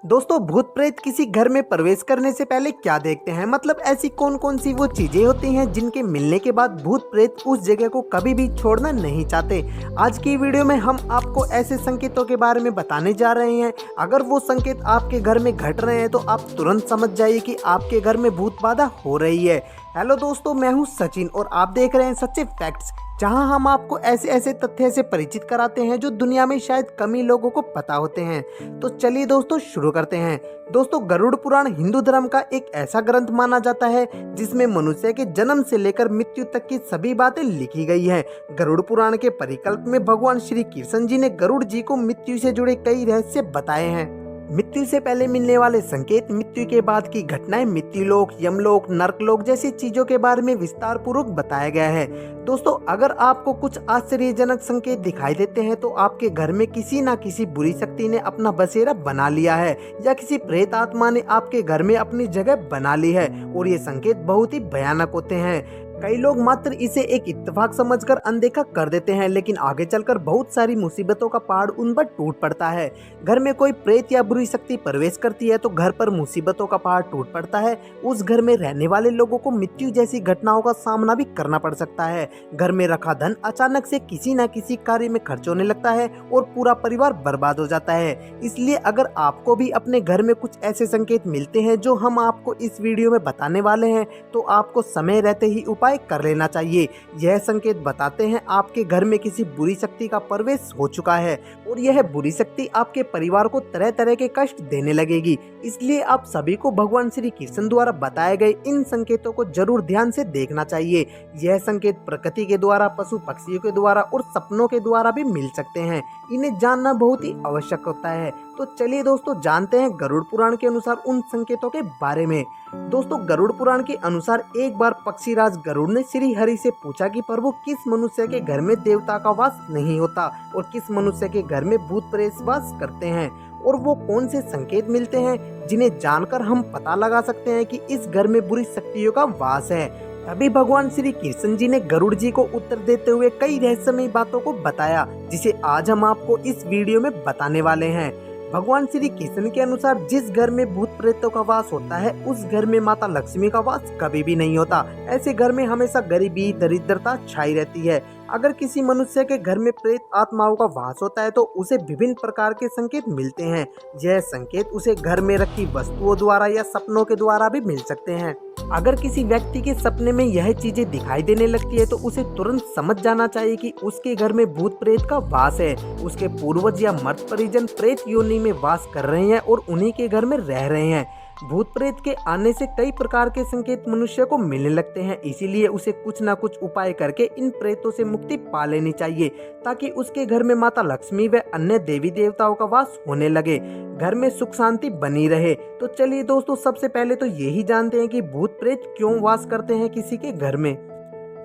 दोस्तों, भूत प्रेत किसी घर में प्रवेश करने से पहले क्या देखते हैं? मतलब ऐसी कौन कौन सी वो चीजें होती हैं जिनके मिलने के बाद भूत प्रेत उस जगह को कभी भी छोड़ना नहीं चाहते। आज की वीडियो में हम आपको ऐसे संकेतों के बारे में बताने जा रहे हैं। अगर वो संकेत आपके घर में घट रहे हैं तो आप तुरंत समझ जाइए कि आपके घर में भूत बाधा हो रही है। हेलो दोस्तों, मैं हूँ सचिन और आप देख रहे हैं सच्चे फैक्ट्स, जहां हम आपको ऐसे ऐसे तथ्य से परिचित कराते हैं जो दुनिया में शायद कम ही लोगों को पता होते हैं। तो चलिए दोस्तों शुरू करते हैं। दोस्तों, गरुड़ पुराण हिंदू धर्म का एक ऐसा ग्रंथ माना जाता है जिसमें मनुष्य के जन्म से लेकर मृत्यु तक की सभी बातें लिखी गई है। गरुड़ पुराण के परिकल्प में भगवान श्री कृष्ण जी ने गरुड़ जी को मृत्यु से जुड़े कई रहस्य बताए हैं। मृत्यु से पहले मिलने वाले संकेत, मृत्यु के बाद की घटनाएं, मृत्युलोक, यमलोक, नरकलोक जैसी चीजों के बारे में विस्तार पूर्वक बताया गया है। दोस्तों, अगर आपको कुछ आश्चर्यजनक संकेत दिखाई देते हैं तो आपके घर में किसी न किसी बुरी शक्ति ने अपना बसेरा बना लिया है या किसी प्रेत आत्मा ने आपके घर में अपनी जगह बना ली है और ये संकेत बहुत ही भयानक होते हैं। कई लोग मात्र इसे एक इत्तेफाक समझकर अनदेखा कर देते हैं, लेकिन आगे चलकर बहुत सारी मुसीबतों का पहाड़ उन पर टूट पड़ता है। घर में कोई प्रेत या बुरी शक्ति प्रवेश करती है तो घर पर मुसीबतों का पहाड़ टूट पड़ता है। उस घर में रहने वाले लोगों को मृत्यु जैसी घटनाओं का सामना भी करना पड़ सकता है। घर में रखा धन अचानक से किसी न किसी कार्य में खर्च होने लगता है और पूरा परिवार बर्बाद हो जाता है। इसलिए अगर आपको भी अपने घर में कुछ ऐसे संकेत मिलते हैं जो हम आपको इस वीडियो में बताने वाले हैं, तो आपको समय रहते ही उपाय कर लेना चाहिए। यह संकेत बताते हैं आपके घर में किसी बुरी शक्ति का प्रवेश हो चुका है और यह बुरी शक्ति आपके परिवार को तरह तरह के कष्ट देने लगेगी। इसलिए आप सभी को भगवान श्री कृष्ण द्वारा बताए गए इन संकेतों को जरूर ध्यान से देखना चाहिए। यह संकेत प्रकृति के द्वारा, पशु पक्षियों के द्वारा और सपनों के द्वारा भी मिल सकते हैं। इन्हें जानना बहुत ही आवश्यक होता है। तो चलिए दोस्तों, जानते हैं गरुड़ पुराण के अनुसार उन संकेतों के बारे में। दोस्तों, गरुड़ पुराण के अनुसार एक बार पक्षीराज गरुड़ ने श्री हरि से पूछा कि प्रभु, किस मनुष्य के घर में देवता का वास नहीं होता और किस मनुष्य के घर में भूत प्रेत वास करते हैं, और वो कौन से संकेत मिलते हैं जिन्हें जानकर हम पता लगा सकते हैं कि इस घर में बुरी शक्तियों का वास है। तभी भगवान श्री कृष्ण जी ने गरुड़ जी को उत्तर देते हुए कई रहस्यमयी बातों को बताया, जिसे आज हम आपको इस वीडियो में बताने वाले हैं। भगवान श्री कृष्ण के अनुसार जिस घर में भूत प्रेतों का वास होता है उस घर में माता लक्ष्मी का वास कभी भी नहीं होता। ऐसे घर में हमेशा गरीबी, दरिद्रता छाई रहती है। अगर किसी मनुष्य के घर में प्रेत आत्माओं का वास होता है तो उसे विभिन्न प्रकार के संकेत मिलते हैं। यह संकेत उसे घर में रखी वस्तुओं द्वारा या सपनों के द्वारा भी मिल सकते हैं। अगर किसी व्यक्ति के सपने में यह चीजें दिखाई देने लगती है तो उसे तुरंत समझ जाना चाहिए कि उसके घर में भूत प्रेत का वास है। उसके पूर्वज या मर्त परिजन प्रेत योनि में वास कर रहे हैं और उन्हीं के घर में रह रहे हैं। भूत प्रेत के आने से कई प्रकार के संकेत मनुष्य को मिलने लगते हैं, इसीलिए उसे कुछ न कुछ उपाय करके इन प्रेतों से मुक्ति पा लेनी चाहिए ताकि उसके घर में माता लक्ष्मी व अन्य देवी देवताओं का वास होने लगे, घर में सुख शांति बनी रहे। तो चलिए दोस्तों, सबसे पहले तो यही जानते हैं कि भूत प्रेत क्यों वास करते हैं किसी के घर में।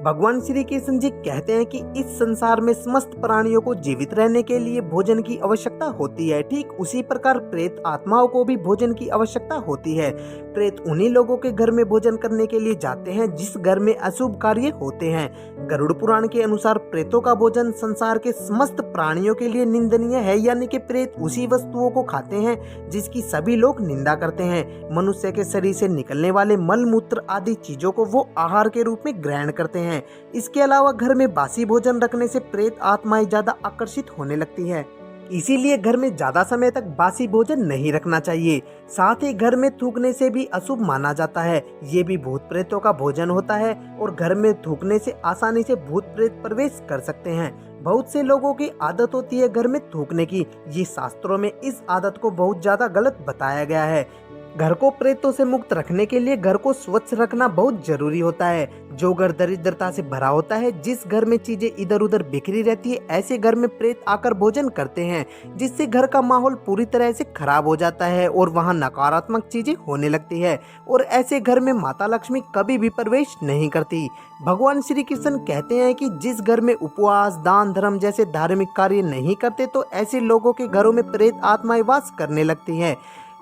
भगवान श्री कृष्ण जी कहते हैं कि इस संसार में समस्त प्राणियों को जीवित रहने के लिए भोजन की आवश्यकता होती है। ठीक उसी प्रकार प्रेत आत्माओं को भी भोजन की आवश्यकता होती है। प्रेत उन्हीं लोगों के घर में भोजन करने के लिए जाते हैं जिस घर में अशुभ कार्य होते हैं। गरुड़ पुराण के अनुसार प्रेतों का भोजन संसार के समस्त प्राणियों के लिए निंदनीय है, यानी कि प्रेत उसी वस्तुओं को खाते हैं जिसकी सभी लोग निंदा करते हैं। मनुष्य के शरीर से निकलने वाले मल मूत्र आदि चीजों को वो आहार के रूप में ग्रहण करते हैं। इसके अलावा घर में बासी भोजन रखने से प्रेत आत्माएं ज्यादा आकर्षित होने लगती है, इसीलिए घर में ज्यादा समय तक बासी भोजन नहीं रखना चाहिए। साथ ही घर में थूकने से भी अशुभ माना जाता है। ये भी भूत प्रेतों का भोजन होता है और घर में थूकने से आसानी से भूत प्रेत प्रवेश कर सकते हैं। बहुत से लोगों की आदत होती है घर में थूकने की। ये शास्त्रों में इस आदत को बहुत ज्यादा गलत बताया गया है। घर को प्रेतों से मुक्त रखने के लिए घर को स्वच्छ रखना बहुत जरूरी होता है। जो घर दरिद्रता से भरा होता है, जिस घर में चीजें इधर उधर बिखरी रहती है, ऐसे घर में प्रेत आकर भोजन करते हैं, जिससे घर का माहौल पूरी तरह से खराब हो जाता है और वहां नकारात्मक चीजें होने लगती है और ऐसे घर में माता लक्ष्मी कभी भी प्रवेश नहीं करती। भगवान श्री कृष्ण कहते हैं कि जिस घर में उपवास, दान, धर्म जैसे धार्मिक कार्य नहीं करते तो ऐसे लोगों के घरों में प्रेत आत्माएं वास करने लगती हैं।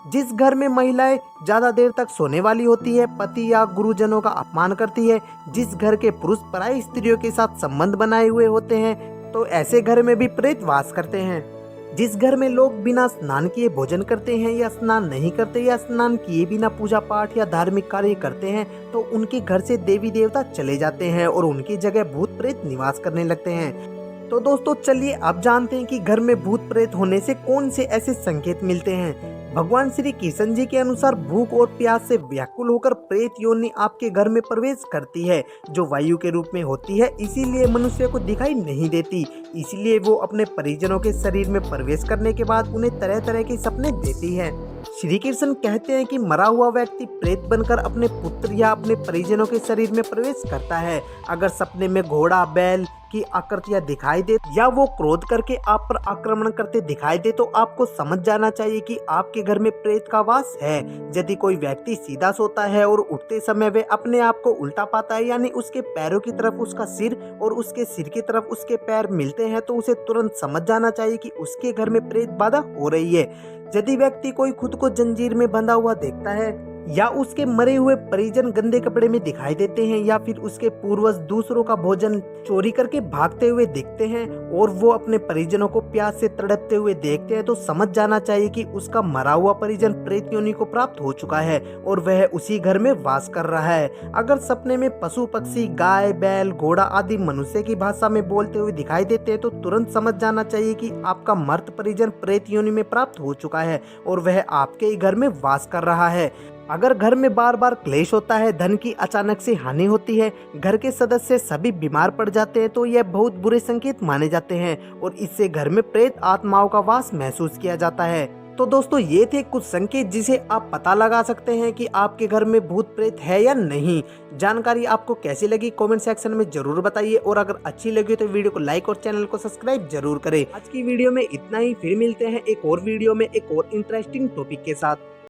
जिस घर में महिलाएं ज्यादा देर तक सोने वाली होती है, पति या गुरुजनों का अपमान करती है, जिस घर के पुरुष पराई स्त्रियों के साथ संबंध बनाए हुए होते हैं, तो ऐसे घर में भी प्रेत वास करते हैं। जिस घर में लोग बिना स्नान किए भोजन करते हैं या स्नान नहीं करते या स्नान किए बिना पूजा पाठ या धार्मिक कार्य करते हैं, तो उनके घर से देवी देवता चले जाते हैं और उनकी जगह भूत प्रेत निवास करने लगते हैं। तो दोस्तों चलिए अब जानते हैं कि घर में भूत प्रेत होने से कौन से ऐसे संकेत मिलते हैं। भगवान श्री कृष्ण जी के अनुसार भूख और प्यास से व्याकुल होकर प्रेत योनि आपके घर में प्रवेश करती है, जो वायु के रूप में होती है, इसीलिए मनुष्य को दिखाई नहीं देती। इसलिए वो अपने परिजनों के शरीर में प्रवेश करने के बाद उन्हें तरह तरह के सपने देती है। श्री कृष्ण कहते हैं कि मरा हुआ व्यक्ति प्रेत बनकर अपने पुत्र या अपने परिजनों के शरीर में प्रवेश करता है। अगर सपने में घोड़ा बैल की आकृतियां दिखाई दे या वो क्रोध करके आप पर आक्रमण करते दिखाई दे, तो आपको समझ जाना चाहिए कि आपके घर में प्रेत का वास है। यदि कोई व्यक्ति सीधा सोता है और उठते समय वे अपने आप को उल्टा पाता है, यानी उसके पैरों की तरफ उसका सिर और उसके सिर की तरफ उसके पैर मिलते हैं, तो उसे तुरंत समझ जाना चाहिए कि उसके घर में प्रेत बाधा हो रही है। यदि व्यक्ति कोई खुद को जंजीर में बंधा हुआ देखता है या उसके मरे हुए परिजन गंदे कपड़े में दिखाई देते हैं या फिर उसके पूर्वज दूसरों का भोजन चोरी करके भागते हुए दिखते हैं और वो अपने परिजनों को प्यास से तड़पते हुए देखते हैं, तो समझ जाना चाहिए कि उसका मरा हुआ परिजन प्रेत योनि को प्राप्त हो चुका है और वह उसी घर में वास कर रहा है। अगर सपने में पशु पक्षी गाय बैल घोड़ा आदि मनुष्य की भाषा में बोलते हुए दिखाई देते हैं, तो तुरंत समझ जाना चाहिए कि आपका मृत परिजन प्रेत योनि में प्राप्त हो चुका है और वह आपके ही घर में वास कर रहा है। अगर घर में बार बार क्लेश होता है, धन की अचानक से हानि होती है, घर के सदस्य सभी बीमार पड़ जाते हैं, तो यह बहुत बुरे संकेत माने जाते हैं और इससे घर में प्रेत आत्माओं का वास महसूस किया जाता है। तो दोस्तों ये थे कुछ संकेत जिसे आप पता लगा सकते हैं कि आपके घर में भूत प्रेत है या नहीं। जानकारी आपको कैसी लगी कमेंट सेक्शन में जरूर बताइए और अगर अच्छी लगी तो वीडियो को लाइक और चैनल को सब्सक्राइब जरूर करें। आज की वीडियो में इतना ही, फिर मिलते हैं एक और वीडियो में एक और इंटरेस्टिंग टॉपिक के साथ।